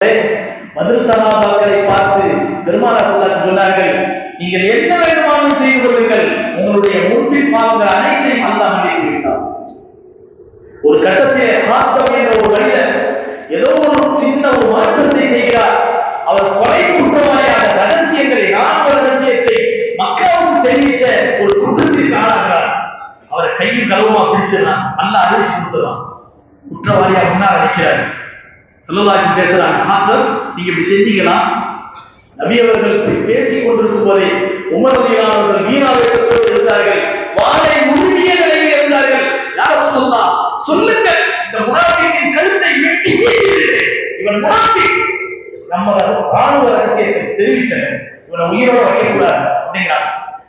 பத்ர் சஹாபாக்களை பார்த்து பெருமானார் ஸல்லல்லாஹு அலைஹி வஸல்லம் சொன்னார்கள், நீங்கள் என்ன வேண்டுமானாலும் செய்து கொள்ளுங்கள், உங்களுடைய முன்பின் பாவங்கள் அனைத்தையும் அல்லாஹ் மன்னித்து விட்டார். ஒரு கட்டத்திலே ஹாத்தம் என்ற ஒரு மனிதன் ஏதோ ஒரு சின்ன ஒரு மாற்றத்தை செய்கிறார். அவர் கொலை குற்றவாளியான ரகசியங்களை, ராணுவ ரகசியத்தை மக்காவுக்கு தெரிவித்த ஒரு குற்றத்திற்கு ஆளாகிறார். அவரை கையில் களவுமா பிடிச்சிடலாம், அல்லாஹ் அறிவிச்சு கொடுத்துடலாம். குற்றவாளியா முன்னால் நிற்கிறார். ஸல்லல்லாஹு அலைஹி வஸல்லம் பேசுறாங்க, ஹாத்தம் நீங்க இப்படி செஞ்சீங்களா? நபி அவர்கள் பேசிக் கொண்டிருக்கும் போதே உமர் ரலியல்லாஹு அன்ஹு அவர்கள் வீணா வேஷத்தோடு இருந்தார்கள், வாளை முழுகிய நிலையில் இருந்தார்கள். யா ரசூலல்லாஹ் சொல்லுங்கள், இந்த முனாஃபிக்கின் கழுத்தை வெட்டி வீசிவிடு, இவன் முனாஃபிக், நம்ம ராணுவ ரகசியத்தை தெரிவிச்சனர், இவனை உயிரோட வைக்கக்கூடாது அப்படிங்கிறார்.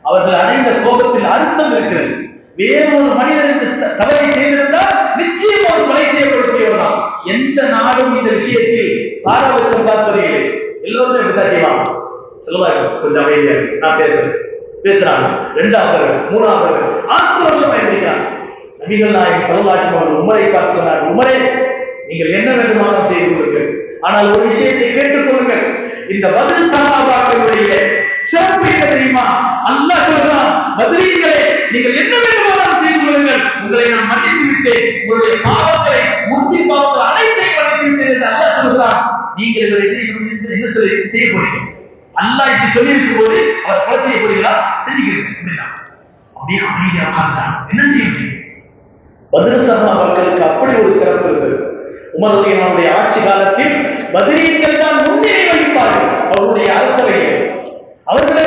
அவர்கள் அடைந்த கோபத்தில் அர்த்தம் இருக்கிறது. வேறொரு மனிதனுக்கு தவறை செய்திருந்தால் நிச்சயம் ஒரு கொலை செய்யப்படக்கூடியவர் தான். எந்த நாடும் இந்த விஷயத்தில் பாரபட்சம் பார்ப்பதில்லை. எல்லோருமே இப்படித்தான் செய்வாங்க. சொல்லுவாங்க, கொஞ்சம் அமைதியா நான் பேசுறாங்க, இரண்டாவது மூணாவது ஆக்ரோஷமா இருக்கிறாங்க. நபிகள் நாயகம் ஸல்லல்லாஹு அலைஹி வஸல்லம் உமரை பார்த்து சொன்னார், உமரே நீங்கள் என்ன வேண்டுமானாலும் செய்து கொள்ளுங்கள், ஆனால் ஒரு விஷயத்தை கேட்டுக்கொள்ளுங்கள். இந்த பத்ர் சஹாபாக்களுடைய சிறப்பு என்ன தெரியுமா? அல்லாஹ் சொல்றான், பத்ரீன்களே நீங்கள் என்ன வேண்டுமானாலும் செய்து கொள்ளுங்கள், உங்களை நான் மன்னித்து விட்டேன், உங்களுடைய பாவங்களை முன்பின் பாவங்கள் அனைத்தையும் மன்னித்து விட்டேன் என்று அல்லாஹ் சொல்றான். நீங்கள் இவரை என்ன செய்ய போறீங்க? அல்லாஹ் இப்படி சொல்லி இருக்கும் போது அவர் கொலை செய்ய போறீங்களா? செஞ்சுக்கிறீங்க அப்படின்னா அப்படியே அமைதியா உட்கார்ந்தாங்க. என்ன செய்ய முடியும்? பத்ர் சஹாபாக்களுக்கு அப்படி ஒரு சிறப்பு இருந்தது. உமர் ரலியல்லாஹு அன்ஹு ஆட்சி காலத்தில் பத்ரீன்கள் தான் முன்னிலை வகிப்பார்கள். அவருடைய அரசவையில் அவர்கள்